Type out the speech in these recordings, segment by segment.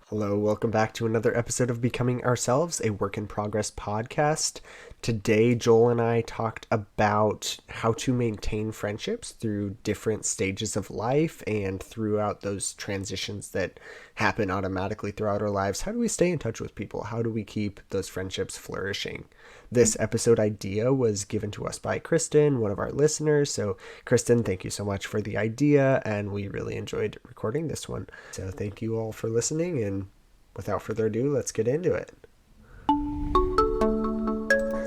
Hello, welcome back to another episode of Becoming Ourselves, a work in progress podcast. Today, Joel and I talked about how to maintain friendships through different stages of life and throughout those transitions that happen automatically throughout our lives. How do we stay in touch with people? How do we keep those friendships flourishing? This episode idea was given to us by Kristen, one of our listeners. So, Kristen, thank you so much for the idea, and we really enjoyed recording this one. So, thank you all for listening, and without further ado, let's get into it.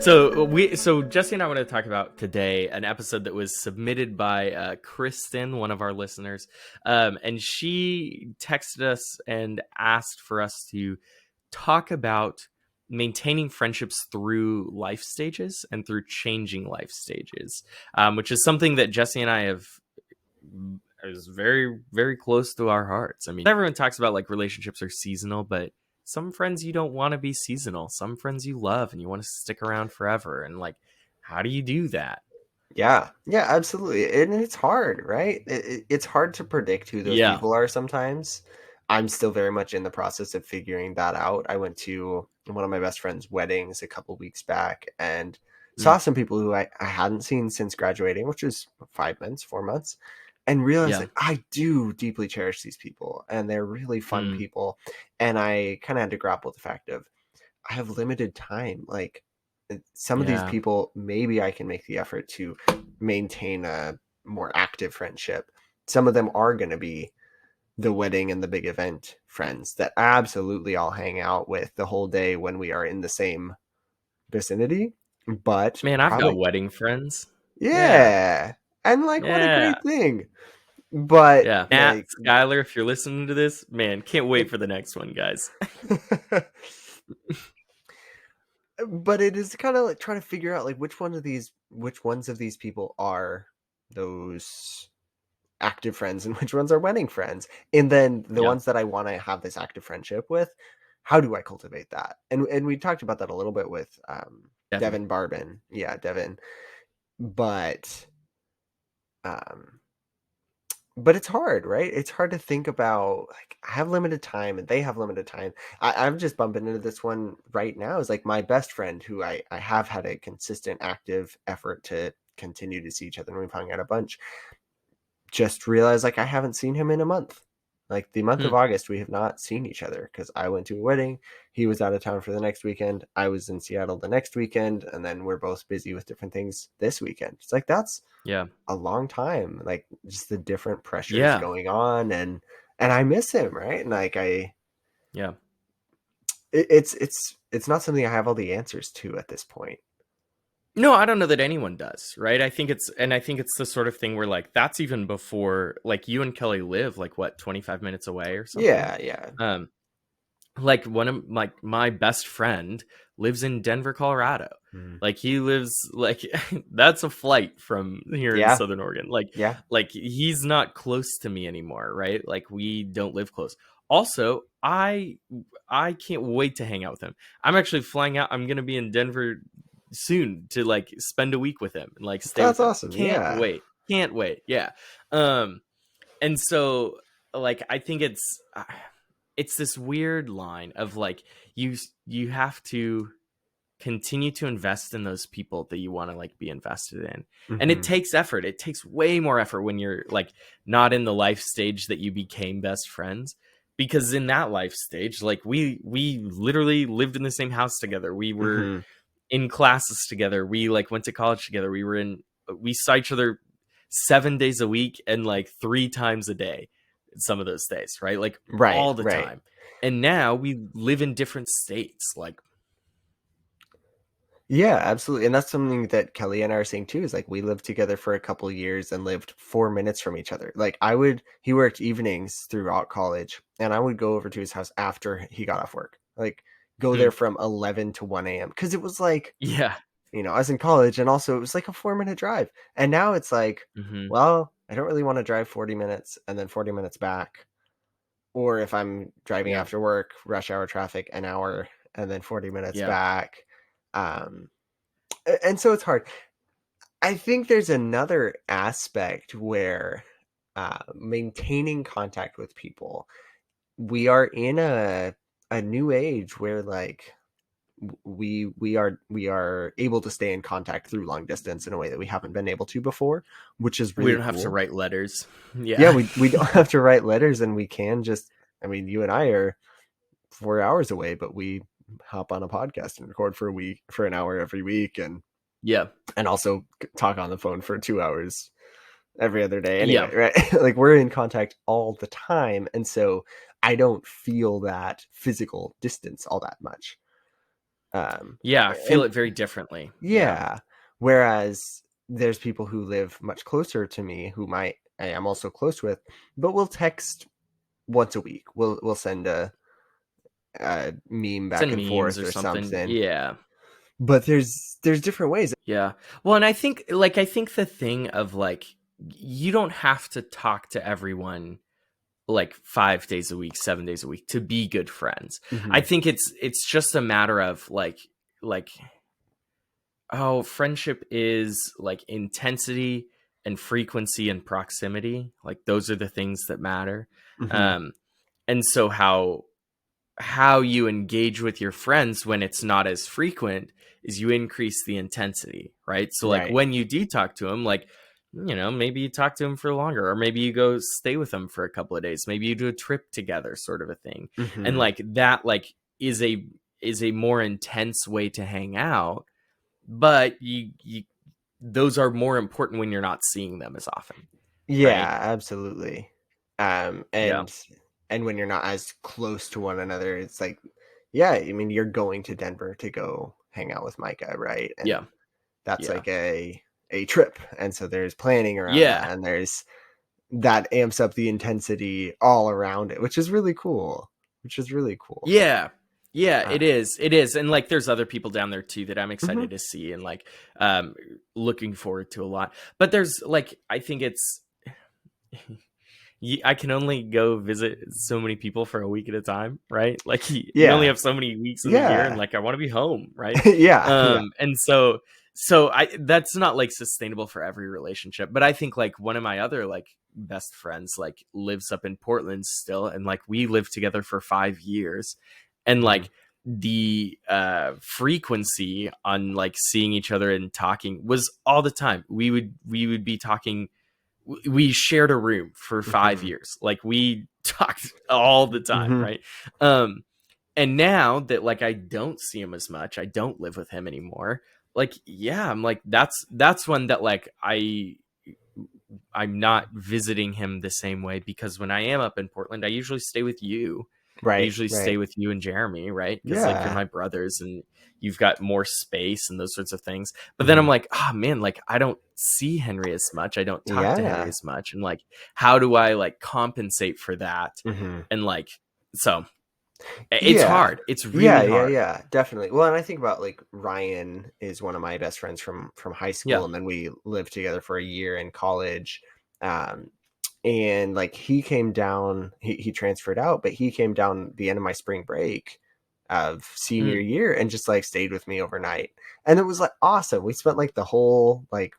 So Jesse and I want to talk about today an episode that was submitted by Kristen, one of our listeners, and she texted us and asked for us to talk about maintaining friendships through life stages and through changing life stages, which is something that Jesse and I have is very, very close to our hearts. I mean, everyone talks about like relationships are seasonal, but some friends you don't want to be seasonal. Some friends you love and you want to stick around forever. And like, how do you do that? Yeah, absolutely. And it's hard, right? It's hard to predict who those Yeah. people are sometimes. I'm still very much in the process of figuring that out. I went to one of my best friend's weddings a couple weeks back and Mm, saw some people who I hadn't seen since graduating, which was 5 months, 4 months, and realized yeah. that I do deeply cherish these people and they're really fun Mm, people. And I kind of had to grapple with the fact of I have limited time. Like some of these yeah. people, maybe I can make the effort to maintain a more active friendship. Some of them are going to be the wedding and the big event friends that absolutely I'll hang out with the whole day when we are in the same vicinity. But Man, I've got probably, wedding friends. Yeah. yeah. And like, what a Yeah. great thing. But Yeah. Matt, like, Skylar, if you're listening to this, man, can't wait for the next one, guys. but it is kind of like trying to figure out like which ones of these people are those active friends and which ones are wedding friends, and then the Yeah. ones that I want to have this active friendship with, how do I cultivate that? And we talked about that a little bit with Devin. Devin Barbin. Yeah, Devin. But um but it's hard, right? It's hard to think about like I have limited time and they have limited time. I'm just bumping into this one right now is like my best friend who I have had a consistent active effort to continue to see each other and we've hung out a bunch. Just realized like I haven't seen him in a month. Like the month Hmm. of August, we have not seen each other because I went to a wedding. He was out of town for the next weekend. I was in Seattle the next weekend, and then we're both busy with different things this weekend. It's like that's Yeah. a long time. Like just the different pressures Yeah. going on, and I miss him, right? And like Yeah. it's not something I have all the answers to at this point. No, I don't know that anyone does, right? I think it's the sort of thing where like that's even before like you and Kelly live like what 25 minutes away or something. Yeah, yeah. Um like one of like my best friend lives in Denver, Colorado. Mm. Like he lives like that's a flight from here in Yeah, Southern Oregon. Like yeah. he's not close to me anymore, right? Like we don't live close. Also, I can't wait to hang out with him. I'm actually flying out. I'm going to be in Denver soon to like spend a week with him and like stay That's with him. awesome. Can't Yeah. wait. Can't wait. Yeah. Um and so like I think it's this weird line of like you have to continue to invest in those people that you want to like be invested in, and it Hmm. takes effort. It takes way more effort when you're like not in the life stage that you became best friends, because in that life stage like we literally lived in the same house together, we were Hmm. in classes together, we like went to college together, we saw each other 7 days a week and like 3 times a day some of those days, right? Like Right, all the right. time. And now we live in different states. Like, Yeah, absolutely. And that's something that Kelly and I are saying too, is like we lived together for a couple years and lived 4 minutes from each other. Like he worked evenings throughout college and I would go over to his house after he got off work. Like go there hmm, from 11 to 1 a.m. Because it was like, yeah, I was in college and also it was like a 4 minute drive. And now it's like, hmm, well, I don't really want to drive 40 minutes and then 40 minutes back. Or if I'm driving yeah, after work, rush hour traffic, an hour and then 40 minutes yeah, back. Um, and so it's hard. I think there's another aspect where maintaining contact with people we are in a new age where like we are able to stay in contact through long distance in a way that we haven't been able to before, which is We really don't have to cool. write letters. Yeah, Yeah. we don't have to write letters, and we can just, I mean, you and I are 4 hours away, but we hop on a podcast and record for a week, for an hour every week, Yeah. and also talk on the phone for 2 hours every other day Yeah. anyway, right? Like we're in contact all the time, and so I don't feel that physical distance all that much. um Yeah. I feel and it very differently. Yeah. yeah, whereas there's people who live much closer to me who I am also close with, but we'll text once a week. We'll send a meme back Send and memes forth or or something. something. Yeah. But there's different ways. Yeah. Well, and I think the thing of like you don't have to talk to everyone like 5 days a week, 7 days a week to be good friends. I Hmm. think it's just a matter of like oh, friendship is like intensity and frequency and proximity. Like those are the things that matter. Hmm. Um and so how you engage with your friends when it's not as frequent is you increase the intensity, right? So like Right. when you do talk to them, like maybe you talk to them for longer, or maybe you go stay with them for a couple of days, maybe you do a trip together, sort of a thing. And Hmm. like that like is a more intense way to hang out, but you those are more important when you're not seeing them as often, right? Yeah, absolutely. Um, Yeah. and and when you're not as close to one another, it's like, yeah, I mean, you're going to Denver to go hang out with Micah, right? And Yeah. that's Yeah. like a trip, and so there's planning around that, Yeah. and there's that amps up the intensity all around it, which is really cool. Which is really cool. Yeah. Yeah, Uh, it is. It is. And like there's other people down there too that I'm excited mhm. to see and like um looking forward to a lot. But there's like I think it's I can only go visit so many people for a week at a time, right? Like you only Yeah, have so many weeks of the year and yeah, like I want to be home, right? yeah, yeah. And so I that's not like sustainable for every relationship, but I think like one of my other like best friends like lives up in Portland still, and like we lived together for 5 years, and Mhm. like the frequency on like seeing each other and talking was all the time. We would be talking. We shared a room for 5 years. Like we talked all the time, Mhm. right? Um, and now that like I don't see him as much, I don't live with him anymore. Like, yeah, I'm like that's one that like I'm not visiting him the same way, because when I am up in Portland, I usually stay with you. I Right, usually stay right. with you and Jeremy, right? Because like you're Yeah. my brothers and you've got more space and those sorts of things. But then I'm Mhm. like, oh man, like I don't see Henry as much. I don't talk to Henry Yeah. as much. And like, how do I like compensate for that? Mhm. And like, so it's Yeah. hard. It's Yeah, really yeah, hard. yeah, definitely. Well, and I think about like Ryan is one of my best friends from high school, Yeah. and then we lived together for a year in college. Um, and like he came down, he transferred out, but he came down the end of my spring break of senior Mm, year and just like stayed with me overnight. And it was like awesome. We spent like the whole like,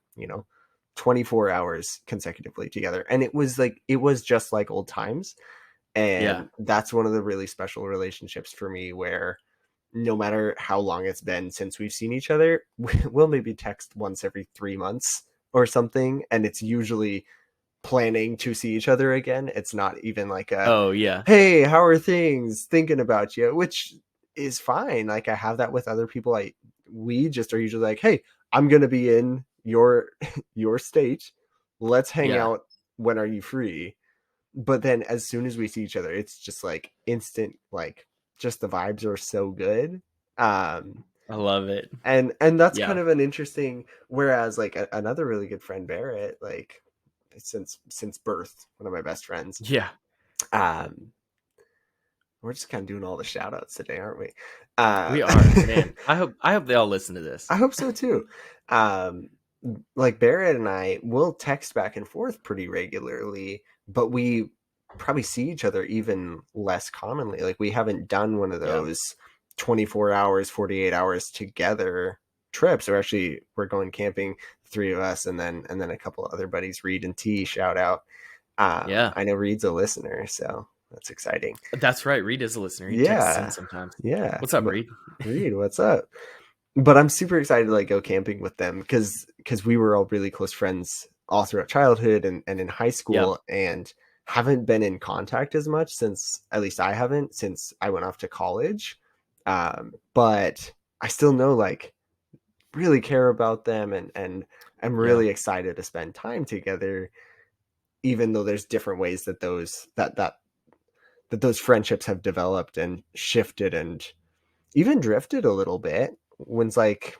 24 hours consecutively together. And it was like it was just like old times. yeah. And that's one of the really special relationships for me where no matter how long it's been since we've seen each other, we'll maybe text once every 3 months or something. And it's usually planning to see each other again. It's not even like a, Oh yeah. hey, how are things? Thinking about you, which is fine. Like I have that with other people. We just are usually like, hey, I'm gonna be in your your state. Let's hang Yeah. out. When are you free? But then as soon as we see each other, it's just like instant, like just the vibes are so good. Um, I love it. and that's kind Yeah. of an interesting. Whereas like another really good friend, Barrett, like since birth, one of my best friends. Yeah. Um, we're just kind of doing all the shout outs today, aren't we? Uh, We are, man. I hope they all listen to this. I hope so too. Um, like Barrett and I will text back and forth pretty regularly, but we probably see each other even less commonly. Like we haven't done one of Yeah. those 24 hours, 48 hours together trips. We're going camping, three of us, and then a couple other buddies, Reed and T, shout out. Yeah. I know Reed's a listener, so That's exciting. That's right. Reed is a listener. He texts in Yeah. sometimes. Yeah. What's up, But Reed? Reed, what's up? But I'm super excited to like go camping with them because we were all really close friends all throughout childhood and in high Yep. school and haven't been in contact as much since at least I haven't since I went off to college. But I still know like really care about them and I'm Yeah. really excited to spend time together, even though there's different ways that those friendships have developed and shifted and even drifted a little bit. When's like,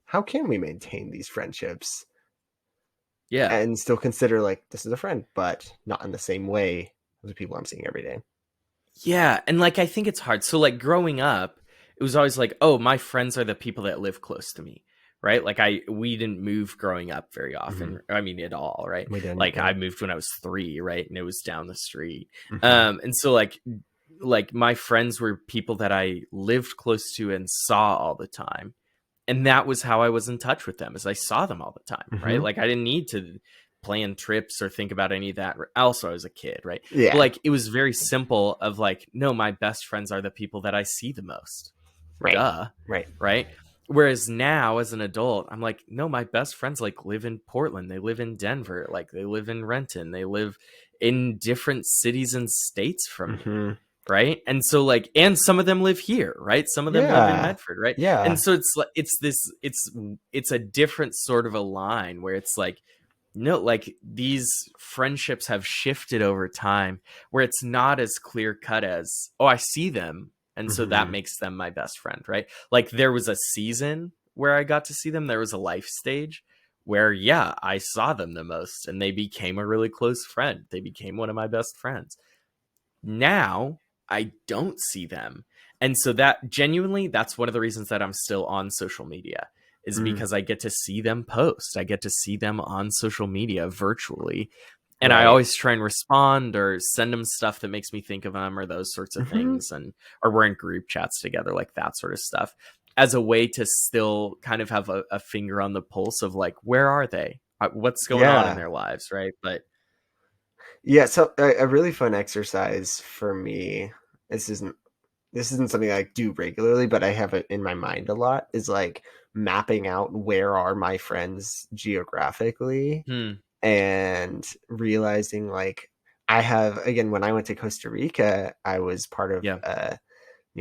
how can we maintain these friendships Yeah. and still consider like this is a friend, but not in the same way as the people I'm seeing every day? Yeah. And like, I think it's hard. So, like, growing up, it was always like, oh, my friends are the people that live close to me. Right. Like, we didn't move growing up very Mm-hmm. often. I mean, at all. Right. We didn't, Like, yeah. I moved when I was 3. Right. And it was down the street. Mm-hmm. And so, like my friends were people that I lived close to and saw all the time, and that was how I was in touch with them, as I saw them all the time, right? Mm-hmm. Like, I didn't need to plan trips or think about any of that. Also, I was a kid, right? But Yeah. like, it was very simple of like, no, my best friends are the people that I see the most. Right. Duh. Right. Right. Whereas now as an adult, I'm like, no, my best friends like live in Portland, they live in Denver, like they live in Renton, they live in different cities and states from me. Mm-hmm. Right. And so like, and some of them live here, right? Some of them live in Yeah. Medford, right? And Yeah. so it's like, it's a different sort of a line where it's like, no, like these friendships have shifted over time where it's not as clear cut as, oh, I see them, and so that Mm-hmm. makes them my best friend, right? Like, there was a season where I got to see them. There was a life stage where, yeah, I saw them the most and they became a really close friend. They became one of my best friends. Now I don't see them. And so that genuinely, that's one of the reasons that I'm still on social media, is Mm. because I get to see them post. I get to see them on social media virtually. And I Right. always try and respond or send them stuff that makes me think of them or those sorts of Mm-hmm. things. And, or we're in group chats together, like that sort of stuff, as a way to still kind of have a finger on the pulse of like, where are they? What's going on in Yeah. their lives? Right. But Yeah. So a really fun exercise for me, this isn't this isn't something I do regularly, but I have it in my mind a lot, is like mapping out where are my friends geographically hmm, and realizing like I have again when I went to Costa Rica, I was part of yeah,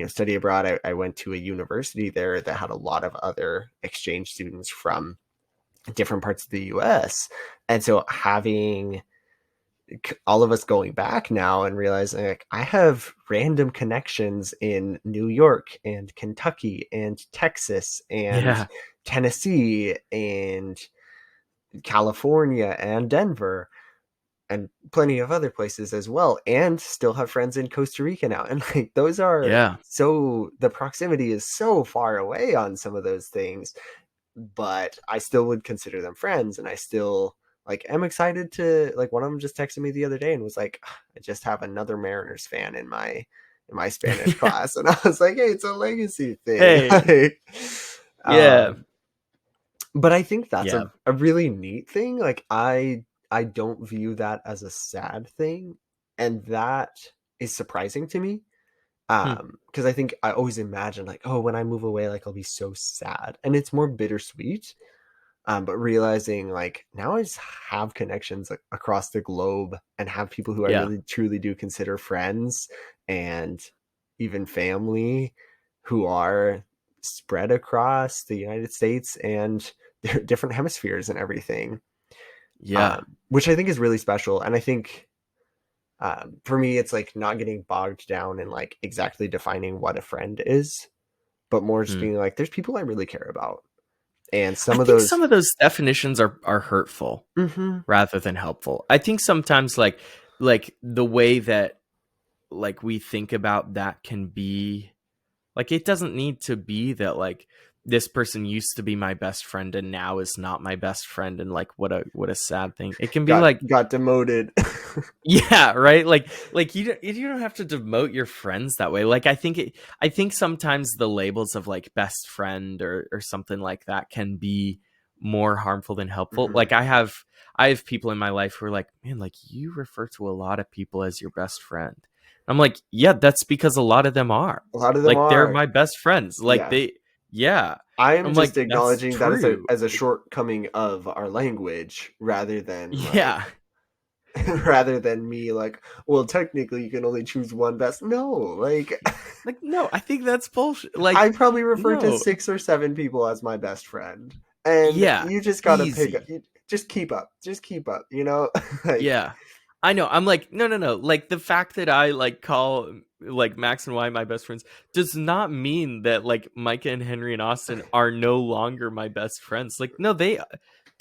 study abroad. I went to a university there that had a lot of other exchange students from different parts of the US. And so having all of us going back now and realizing like I have random connections in New York and Kentucky and Texas and yeah, Tennessee and California and Denver and plenty of other places as well, and still have friends in Costa Rica now. And like those are yeah. so the proximity is so far away on some of those things, but I still would consider them friends, and I still like am excited to like one of them just texted me the other day and was like, I just have another Mariners fan in my Spanish class, and I was like, hey, it's a legacy thing. Hey, yeah, um, but I think that's yeah, a really neat thing. Like I don't view that as a sad thing, and that is surprising to me. hmm, Because I think I always imagine like, oh, when I move away, like I'll be so sad, and it's more bittersweet. But realizing like now I just have connections across the globe and have people who I yeah, really truly do consider friends and even family who are spread across the United States and their different hemispheres and everything, yeah, which I think is really special. And I think for me, it's like not getting bogged down in like exactly defining what a friend is, but more just hmm. being like, there's people I really care about. And I some of think some those, of those definitions are hurtful mm-hmm, rather than helpful. I think sometimes like the way that like we think about that can be like, it doesn't need to be that like this person used to be my best friend and now is not my best friend, and like what a sad thing. It can be like, got demoted. yeah, right. Like you don't have to demote your friends that way. Like, I think sometimes the labels of like best friend or something like that can be more harmful than helpful. Hmm. Like, I have people in my life who are like, man, like you refer to a lot of people as your best friend. I'm like, yeah, that's because a lot of them are. A lot of them Like, they're are. my best friends. Like, Yeah. they, yeah. I am I'm just like, that's acknowledging that true. as a shortcoming of our language rather than like Yeah. rather than me like, well, technically you can only choose one best. No, like Like, no, I think that's bullshit. Like, I probably refer to no. 6 or 7 people as my best friend. And Yeah. you just gotta pick Easy. just keep up. Just keep up, you know? Like Yeah. I know. I'm like, no, no, no. Like the fact that I like call like Max and Y my best friends does not mean that like Micah and Henry and Austin are no longer my best friends. Like, no, they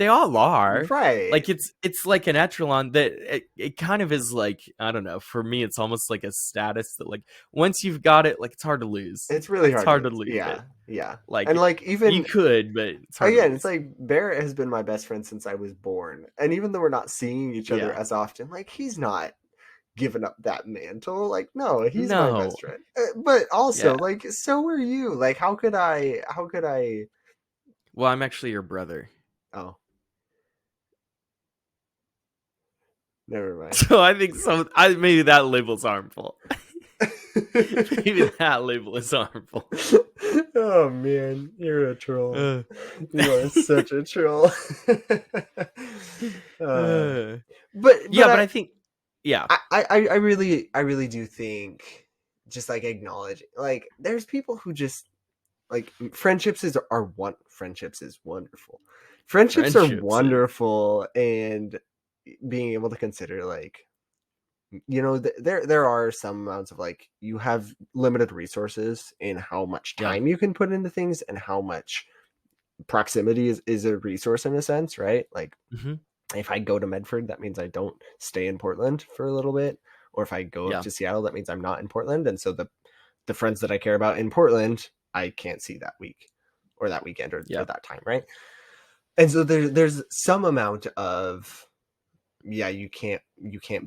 all are. right. Like it's like an echelon that it kind of is like, I don't know. For me, it's almost like a status that like once you've got it, like it's hard to lose. It's really It's hard to hard to lose. lose it. Yeah. Yeah. And Like like you even could, but it's hard to again, it's lose. like Barrett has been my best friend since I was born. And even though we're not seeing each other Yeah. as often, like he's not giving up that mantle. Like, no, he's my No. best friend. But also, Yeah. like, so are you. Like, how could I, Well, I'm actually your brother. oh, never mind. So I think maybe that label's harmful. Maybe that label is harmful. Oh man, you're a troll. Uh, You are such a troll. uh, uh, but yeah, but I think yeah, I really do think just like acknowledging like there's people who just like friendships is wonderful. Friendships are friendships is wonderful, and being able to consider like there are some amounts of like you have limited resources in how much yeah. time you can put into things and how much proximity is a resource in a sense, right? Like Hmm. if I go to Medford, that means I don't stay in Portland for a little bit, or if I go up Yeah. to Seattle, that means I'm not in Portland, and so the friends that I care about in Portland I can't see that week or that weekend or Yeah. that time, right? And so there's some amount of yeah, you can't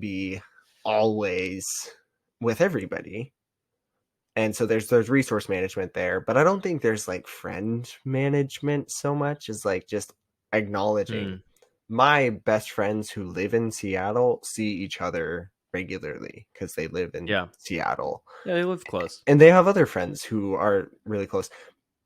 be always with everybody. And so there's resource management there, but I don't think there's like friend management so much as like just acknowledging Hmm. my best friends who live in Seattle see each other regularly because they live in Yeah. Seattle, Yeah, they live close. and they have other friends who are really close.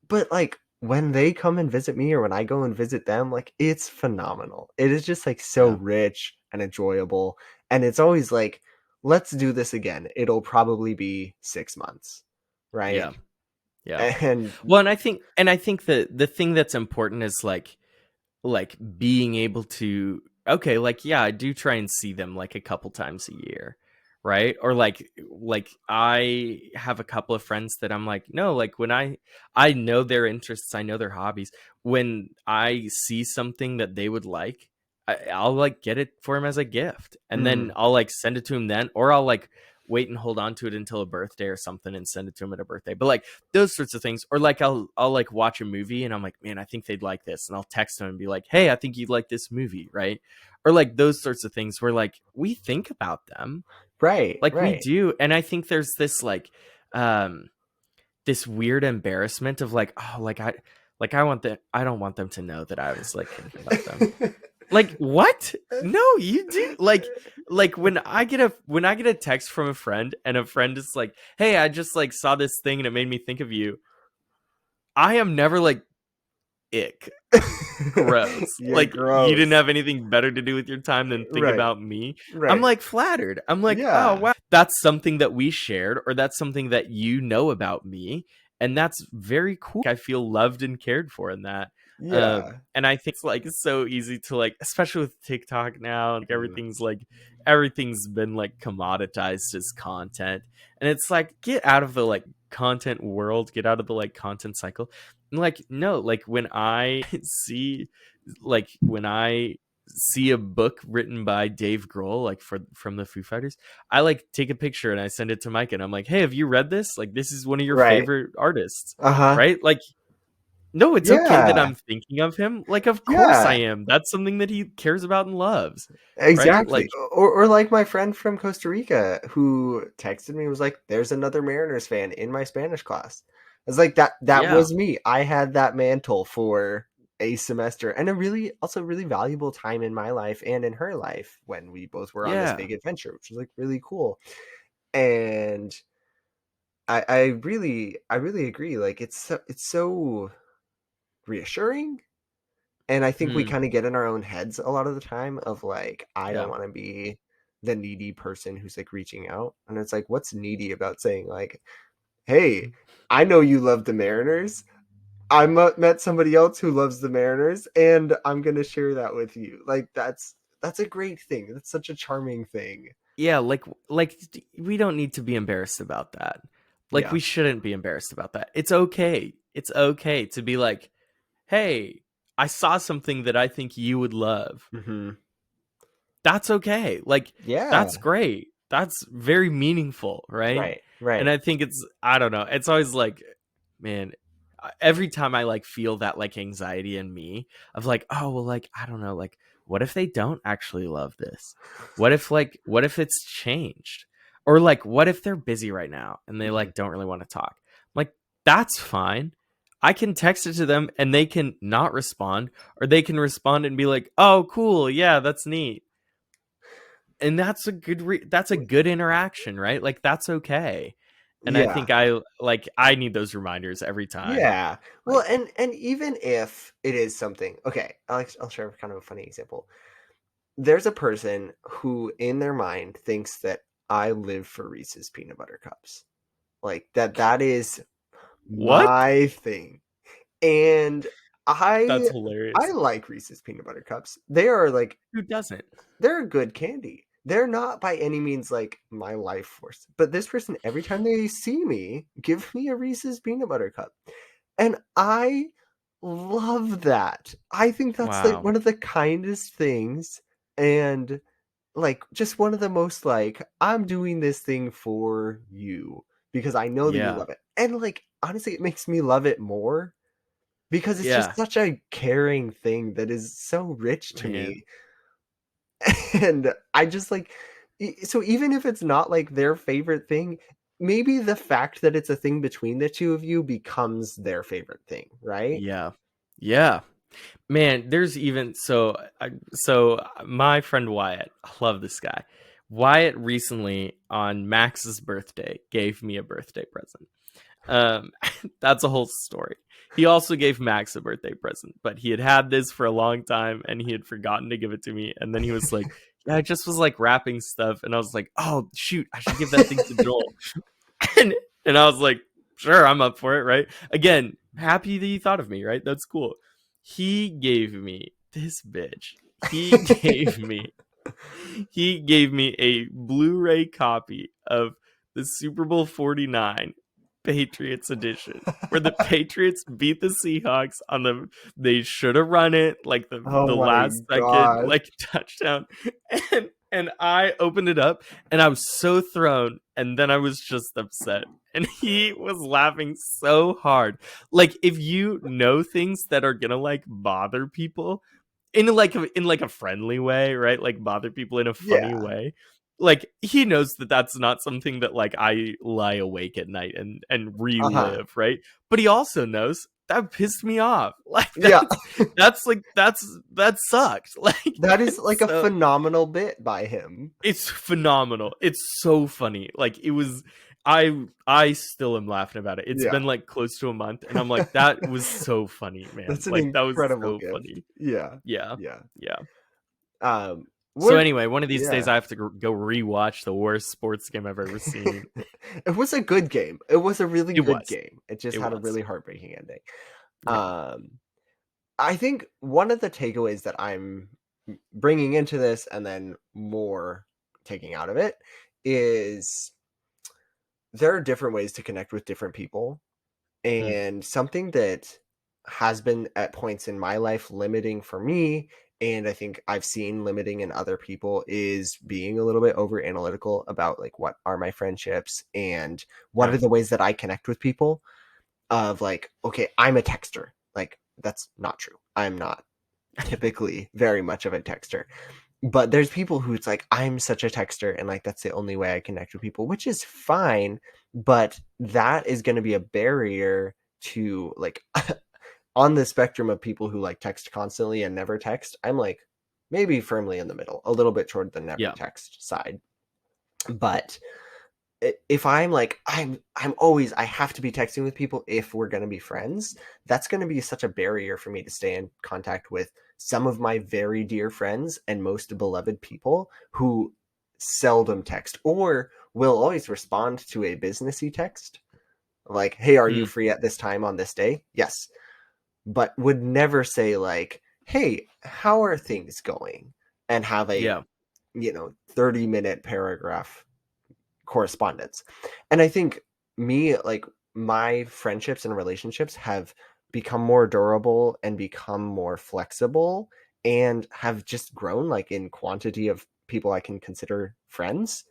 But like when they come and visit me or when I go and visit them, like it's phenomenal. It is just like so Yeah. rich and enjoyable. And it's always like, let's do this again. It'll probably be 6 months. Right. Yeah. Yeah. And Well, and I think that the thing that's important is like being able to okay, like yeah, I do try and see them like a couple times a year, right? Or like I have a couple of friends that I'm like, no, like when I know their interests, I know their hobbies. When I see something that they would like, I'll like get it for him as a gift, and then mm, I'll like send it to him then, or I'll like wait and hold on to it until a birthday or something and send it to him at a birthday. But like those sorts of things, or like I'll like watch a movie and I'm like, man, I think they'd like this, and I'll text him and be like, hey, I think you'd like this movie, right? Or like those sorts of things where like we think about them, right, like we right. do. And I think there's this like this weird embarrassment of like, oh, like I want them, I don't want them to know that I was like thinking about them. Like what? No, you do. Like when I get a text from a friend and a friend is like, "Hey, I just like saw this thing and it made me think of you." I am never like, "Ick, gross." You're Like you didn't gross. have anything better to do with your time than think Right, about me. I'm right. like flattered. I'm like, "Oh, Yeah, wow. That's something that we shared or that's something that you know about me." And that's very cool. I feel loved and cared for in that. yeah. And I think it's like so easy to like, especially with TikTok now, Mm. like everything's been like commoditized as content. And it's like, get out of the like content world, get out of the like content cycle. And like, no, like when I see a book written by Dave Grohl, like from the Foo Fighters, I like take a picture and I send it to Mike and I'm like, hey, have you read this? Like, this is one of your Right. favorite artists, Uh-huh. right? Like, no, it's okay that Yeah. I'm thinking of him. Like, of course I Yeah. am. That's something that he cares about and loves, right? Exactly. Like, Or like my friend from Costa Rica who texted me and was like, "There's another Mariners fan in my Spanish class." I was like, that yeah, was me. I had that mantle for a semester and a really also really valuable time in my life and in her life when we both were on this yeah, big adventure, which was like really cool. And I really agree. Like it's so reassuring. And I think we Hmm. kind of get in our own heads a lot of the time of like, I don't Yeah. want to be the needy person who's like reaching out. And it's like, what's needy about saying like, hey, I know you love the Mariners. Met somebody else who loves the Mariners, and I'm gonna share that with you. Like that's a great thing. That's such a charming thing. Yeah, like we don't need to be embarrassed about that. Like Yeah. we shouldn't be embarrassed about that. It's okay. It's okay to be like, "Hey, I saw something that I think you would love." Hmm. That's okay. Like Yeah. that's great. That's very meaningful, right? Right. And Right. I think it's I don't know. It's always like, man, every time I like feel that like anxiety in me of like, oh well, like I don't know, like what if they don't actually love this? What if it's changed? Or like what if they're busy right now and they Mhm. like don't really want to talk? Like that's fine. I can text it to them and they can not respond, or they can respond and be like, "Oh, cool. Yeah, that's neat." And that's a that's a good interaction, right? Like that's okay. And I Yeah. think I need those reminders every time. Yeah. Well, Like, and even if it is something, okay, I'll share kind of a funny example. There's a person who, in their mind, thinks that I live for Reese's peanut butter cups. Like that is what? my thing. And I That's I hilarious. like Reese's peanut butter cups. They are like Who doesn't? they're a good candy. They're not by any means like my life force. But this person, every time they see me, give me a Reese's peanut butter cup. And I love that. I think that's like Wow. one of the kindest things and like just one of the most like I'm doing this thing for you because I know that you Yeah. love it. And like honestly it makes me love it more because it's just Yeah. such a caring thing that is so rich to Man. me. And I just like so even if it's not like their favorite thing, maybe the fact that it's a thing between the two of you becomes their favorite thing, right? Yeah. Yeah. Man, there's even so my friend Wyatt, I love this guy. Wyatt recently on Max's birthday gave me a birthday present. Um, that's a whole story. He also gave Max a birthday present, but he had this for a long time and he had forgotten to give it to me. And then he was like, "Yeah, I just was like wrapping stuff," and I was like, "Oh shoot, I should give that thing to Joel." and and I was like, "Sure, I'm up for it." Right? Again, happy that you thought of me. Right? That's cool. He gave me this bitch. He gave me he gave me a Blu-ray copy of the Super Bowl 49 Patriots edition where the Patriots beat the Seahawks on the they should have run it like Oh the my last second gosh. like touchdown. And I opened it up and I was so thrown and then I was just upset. And he was laughing so hard. Like if you know things that are going to like bother people, in like a friendly way, right? Like bother people in a funny Yeah. way. Like he knows that that's not something that like I lie awake at night and Uh-huh. relive, right? But he also knows that pissed me off. Like Yeah. that's like that sucked. Like That is like it's a so phenomenal bit by him. it's phenomenal. It's so funny. Like it was I still am laughing about it. It's Yeah. been like close to a month and I'm like that was so funny, man. That's an Like that was incredible so gift. funny. Yeah. Yeah. Yeah. Yeah. So What anyway, one of these days yeah. I have to go rewatch the worst sports game I've ever seen. It was a good game. It was a really It good was. game. It just It had a was. really heartbreaking ending. Yeah. Um, I think one of the takeaways that I'm bringing into this and then more taking out of it is there are different ways to connect with different people. Hmm. And something that has been at points in my life limiting for me, and I think I've seen limiting in other people, is being a little bit over analytical about like what are my friendships and what Yeah. are the ways that I connect with people. Of like, okay, I'm a texter. Like, that's not true. I'm not typically very much of a texter. But there's people who it's like, I'm such a texter, and like that's the only way I connect with people, which is fine. But that is going to be a barrier to like on the spectrum of people who like text constantly and never text. I'm like maybe firmly in the middle, a little bit toward the never Yeah. text side. But if I'm like I'm always I have to be texting with people if we're going to be friends, that's going to be such a barrier for me to stay in contact with some of my very dear friends and most beloved people who seldom text or will always respond to a businessy text like, "Hey, are you Mm, free at this time on this day?" Yes, but would never say like, "Hey, how are things going?" and have a, yeah. 30-minute paragraph correspondence. And I think me, like my friendships and relationships have become more durable and become more flexible and have just grown like in quantity of people I can consider friends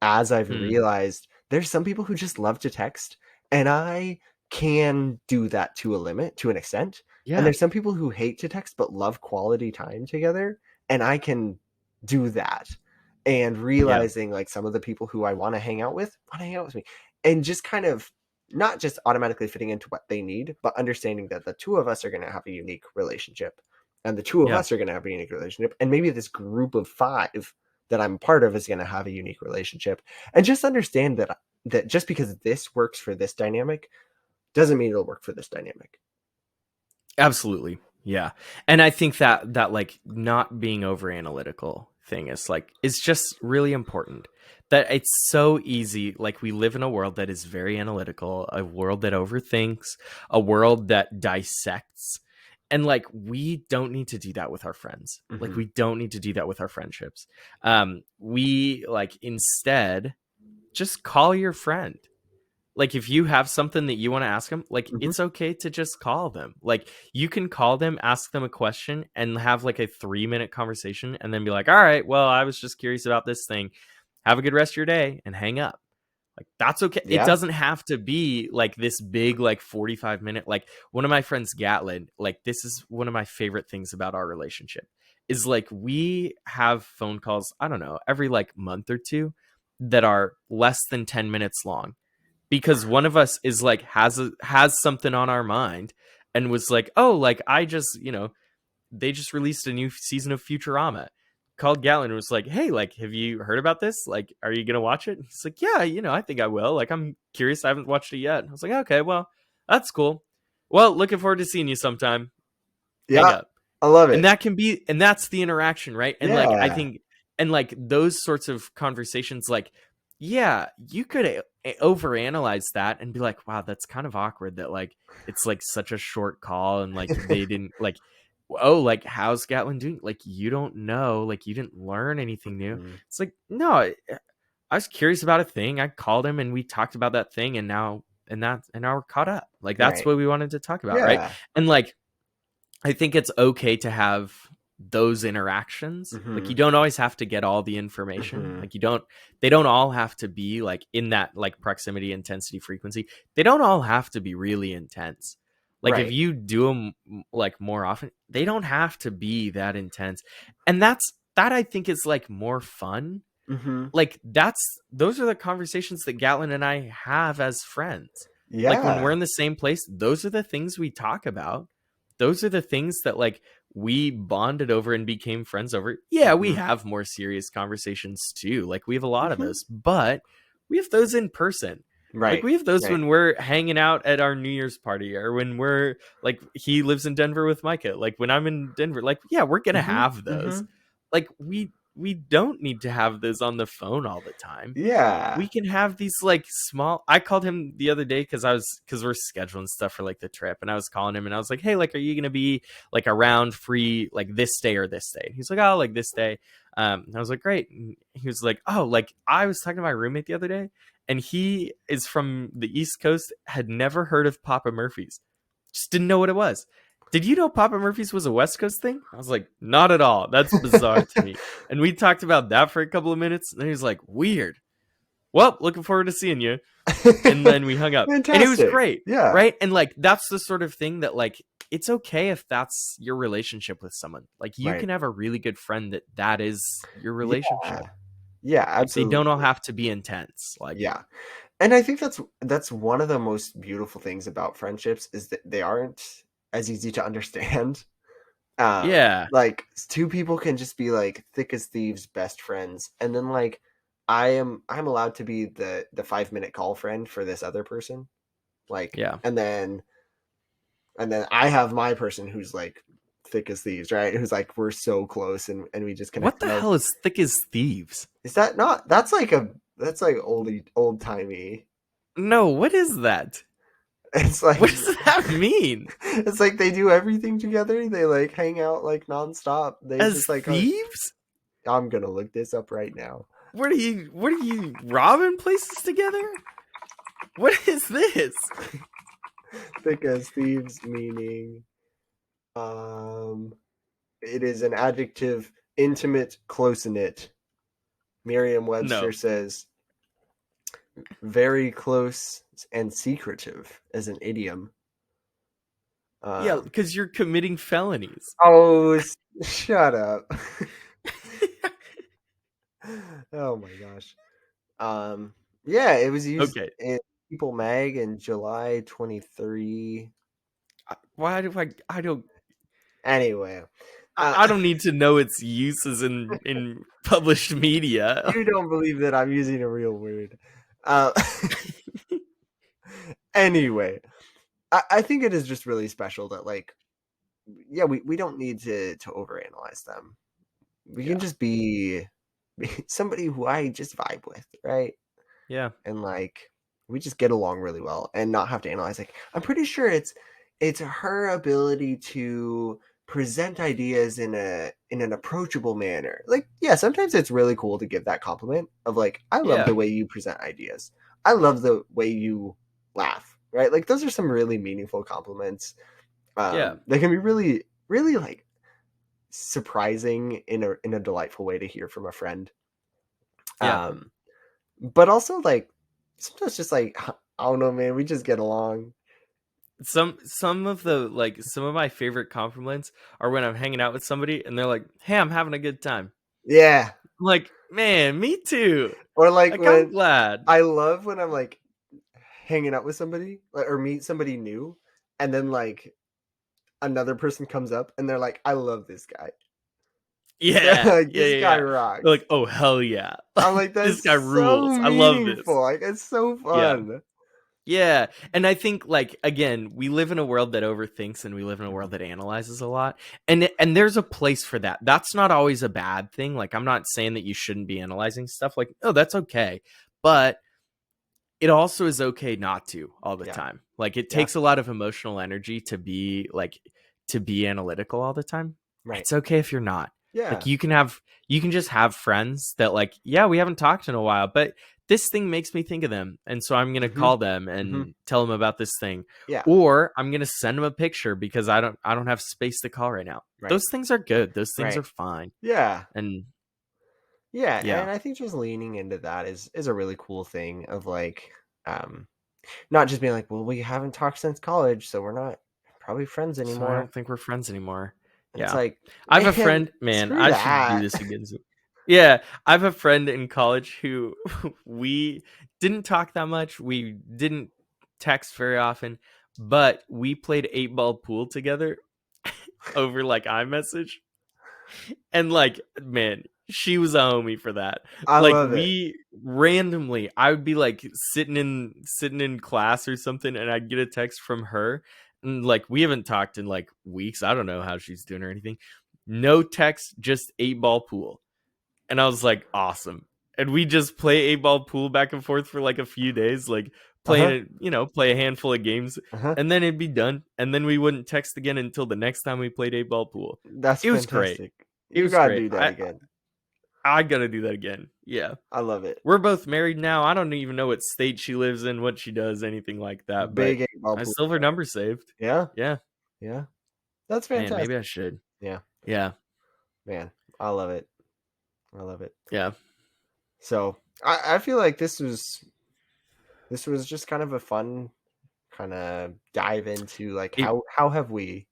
as I've Mm, realized there's some people who just love to text, and I can do that to a limit, to an extent. And yeah. there's some people who hate to text but love quality time together, and I can do that. And Yeah. realizing like some of the people who I want to hang out with me, and just kind of not just automatically fitting into what they need, but understanding that the two of us are going to have a unique relationship, and the two of Yeah. us are going to have a unique relationship, and maybe this group of five that I'm part of is going to have a unique relationship. And just understand that just because this works for this dynamic doesn't mean it'll work for this dynamic. Absolutely. Yeah. And I think that like not being over analytical thing is just really important. That it's so easy, like we live in a world that is very analytical, a world that overthinks, a world that dissects. And like we don't need to do that with our friends. Like Mm-hmm. we don't need to do that with our friendships. We like instead just call your friend. Like if you have something that you want to ask them, like Mm-hmm. it's okay to just call them. Like you can call them, ask them a question, and have like a 3 minute conversation, and then be like, "All right, well, I was just curious about this thing. Have a good rest of your day," and hang up. Like that's okay. It Yeah. doesn't have to be like this big, like 45 minute. Like one of my friends, Gatlin. Like this is one of my favorite things about our relationship. Is like we have phone calls. I don't know every like month or two that are less than 10 minutes long because one of us is like has something on our mind and was like, oh, like I just they just released a new season of Futurama. Called Gallon and was like, hey, like have you heard about this? Like, are you gonna watch it? And he's like, yeah, I think I will. Like, I'm curious. I haven't watched it yet. And I was like, okay, well, that's cool. Well, looking forward to seeing you sometime. Hang Yeah. up. I love And it. that can be, and that's the interaction, right? And like I Yeah. think, and like those sorts of conversations, like yeah, you could overanalyze that and be like, wow, that's kind of awkward that like it's like such a short call and like they didn't like, oh, like how's Gatlin doing? Like you don't know, like you didn't learn anything new. Mhm. It's like no, I was curious about a thing. I called him and we talked about that thing, and now we're caught up. Like that's Right. what we wanted to talk about, right? Yeah. And like I think it's okay to have those interactions. Like Mm-hmm. you don't always have to get all the information. Mm-hmm. Like they don't all have to be like in that like proximity, intensity, frequency. They don't all have to be really intense. Like if Right. you do them like more often, they don't have to be that intense. And that I think is like more fun. Mm-hmm. Like those are the conversations that Gatlin and I have as friends. Like when we're Yeah. in the same place, those are the things we talk about. Those are the things that like we bonded over and became friends over. Yeah, we Mm-hmm. have more serious conversations too. Like we have a lot of Mm-hmm. those, but we have those in person. Like Right. we have those Right. when we're hanging out at our New Year's party or when we're like he lives in Denver with Micah. Like when I'm in Denver, like yeah, we're going to Mm-hmm. have Mm-hmm. those. Like we don't need to have those on the phone all the time. Yeah. We can have these like small. I called him the other day because we're scheduling stuff for like the trip, and I was calling him and I was like, hey, like, are you gonna be like around free like this day or this day? And he's like, oh, like this day. And I was like, great. And he was like, oh, like I was talking to my roommate the other day, and he is from the East Coast, had never heard of Papa Murphy's, just didn't know what it was. Did you know Papa Murphy's was a West Coast thing? I was like, not at all. That's bizarre to me. And we talked about that for a couple of minutes. And he was like, weird. Well, looking forward to seeing you. And then we hung up. And it was Fantastic. great. Yeah. Right. And like, that's the sort of thing that, like, it's okay if that's your relationship with someone. Like, you Right. can have a really good friend that is your relationship. Yeah. Yeah, Like, they don't all absolutely. have to be intense. Like, Yeah. And I think that's one of the most beautiful things about friendships is that they aren't as easy to understand. yeah. Like two people can just be like thick as thieves best friends and then like I'm allowed to be the 5 minute call friend for this other person. Like, Yeah. and then I have my person who's like thick as thieves, right? Who's like we're so close and we just connect What the the most. hell is thick as thieves? Is that not? That's like old timey. No, what is that? It's like What does that mean? it's like they do everything together. They like hang out like nonstop. They As just like thieves? I'm gonna look this up right now. What are you robbing places together? What is this? Thick as thieves meaning um it is an adjective intimate, close knit. Merriam-Webster No. says very close and secretive as an idiom. Yeah, Um, because you're committing felonies. oh, shut up. Oh my gosh. Yeah, it was used Okay. in People Mag in July 23. Why do I don't Anyway, I uh, I don't need to know its uses in published media. you don't believe that I'm using a real word. Uh, anyway, I think it is just really special that like yeah, we don't need to overanalyze them. We can Yeah. just be somebody who I just vibe with, right? Yeah. And like we just get along really well and not have to analyze. Like I'm pretty sure it's her ability to present ideas in an approachable manner. Like yeah, sometimes it's really cool to give that compliment of like I love Yeah. the way you present ideas. I love the way you laugh, right? Like those are some really meaningful compliments. Yeah. They can be really really like surprising in a delightful way to hear from a friend. Yeah. Um, but also like sometimes just like I don't know, man, we just get along. Some of my favorite compliments are when I'm hanging out with somebody and they're like, "Hey, I'm having a good time." Yeah. I'm like, "Man, me too." Or like Like I'm when glad. I love when I'm like hanging out with somebody like, or meet somebody new and then like another person comes up and they're like, I love this guy. They're Yeah. like, Yeah, this yeah, guy yeah. They're rocks. like, "Oh, hell yeah." I'm like, This that's guy so rules. I love meaningful. this. Like it's so Yeah. fun. Yeah, and I think like again, we live in a world that overthinks and we live in a Mhm. world that analyzes a lot. And there's a place for that. That's not always a bad thing. Like I'm not saying that you shouldn't be analyzing stuff like, "Oh, that's okay." But it also is okay not to all the Yeah. time. Like it Yeah. takes a lot of emotional energy to be analytical all the time. Right. It's okay if you're not. Like Yeah. you can just have friends that like, yeah, we haven't talked in a while, but this thing makes me think of them. And so I'm going to Hmm. call them Hmm. and tell them about this thing. Yeah. Or I'm going to send them a picture because I don't have space to call right now. Right. Those things are good. Those things Right. are fine. Yeah. And Yeah, yeah. and I think just leaning into that is a really cool thing of like um not just being like, well, we haven't talked since college, so we're not probably friends So I anymore. don't think we're friends anymore. And it's Yeah. like, I have a man, friend, man, screw I should do that. this again soon. Yeah, I have a friend in college who we didn't talk that much. We didn't text very often, but we played 8 ball pool together over like iMessage. And like, man, she was a homie for that. I Like love it. we randomly, I would be like sitting in class or something, and I'd get a text from her, and like we haven't talked in like weeks. I don't know how she's doing or anything. No text, just 8 ball pool, and I was like, awesome. And we just play 8 ball pool back and forth for like a few days, like playing Uh-huh. it, play a handful of games, Uh-huh. and then it'd be done, and then we wouldn't text again until the next time we played 8 ball pool. That's It was great. fantastic. It You was gotta great. do that again. I gotta do that again. Yeah. I love it. We're both married now. I don't even know what state she lives in, what she does, anything like that, but Big 8 ball I pool. still have her number saved. Yeah, Yeah. yeah. That's Man, maybe fantastic. I should. Yeah, Yeah. man. I love it. I love it. Yeah. So I feel like this was just kind of a fun kind of dive into like It, how have we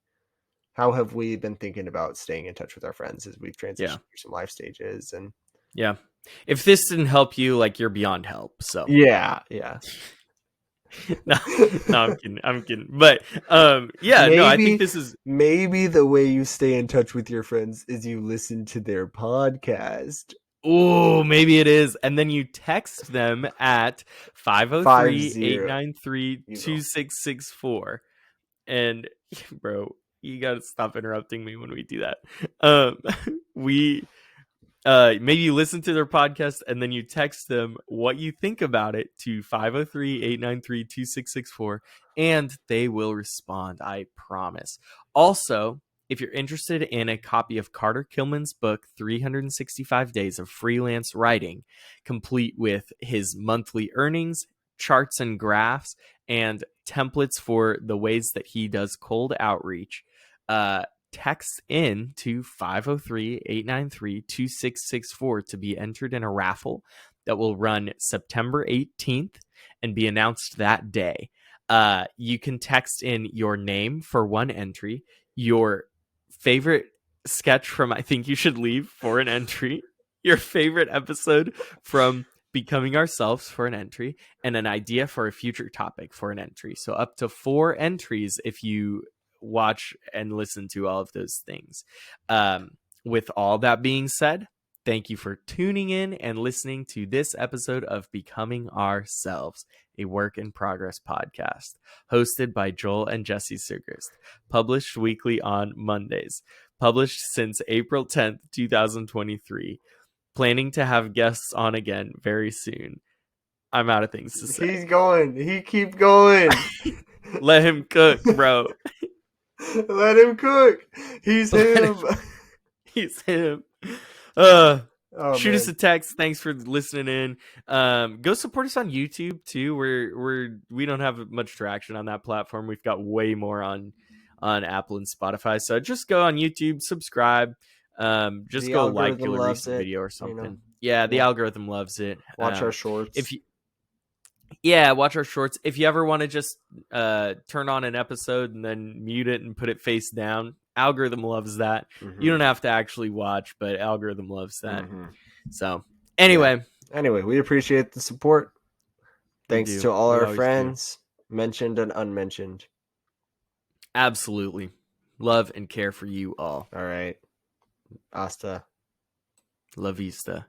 been thinking about staying in touch with our friends as we've transitioned yeah. through some life stages and Yeah. If this didn't help you, like you're beyond help. So yeah, yeah. no, no, I'm kidding. I'm kidding. But yeah, no, I think maybe this is maybe the way you stay in touch with your friends is you listen to their podcast. Oh, maybe it is. And then you text them at 503 50. 893 You go. 2664. And bro, you gotta stop interrupting me when we do that. Um, we maybe you listen to their podcast and then you text them what you think about it to 503-893-2664, and they will respond, I promise. Also, if you're interested in a copy of Carter Kilman's book 365 Days of Freelance Writing, complete with his monthly earnings, charts and graphs, and templates for the ways that he does cold outreach, text in to 503-893-2664 to be entered in a raffle that will run September 18th and be announced that day. You can text in your name for one entry, your favorite sketch from I Think You Should Leave for an entry, your favorite episode from Becoming Ourselves for an entry, and an idea for a future topic for an entry. So up to 4 entries if you watch and listen to all of those things. With all that being said, thank you for tuning in and listening to this episode of Becoming Ourselves, a work in progress podcast, hosted by Joel and Jesse Sigrist, published weekly on Mondays, published since April 10th, 2023. Planning to have guests on again very soon. I'm out of things to He's say. going. He keep going. Let him cook, bro. Let him cook. He's Let him him. He's him. Uh, Oh Shoot us man. a text. Thanks for listening in. Go support us on YouTube too. We don't have much traction on that platform. We've got way more on Apple and Spotify. So just go on YouTube, subscribe. Just The go like algorithm a loves recent it. video or You know. something. Yeah, the algorithm loves it. Watch our shorts. If you Yeah, watch our shorts. If you ever want to just turn on an episode and then mute it and put it face down, algorithm loves that. You don't have to actually watch, but algorithm loves that. So Yeah. anyway, Anyway, we appreciate the support. we Thanks do. to all We our always do. friends, mentioned and unmentioned. Absolutely. Love and care for you all. All right. Hasta. La vista.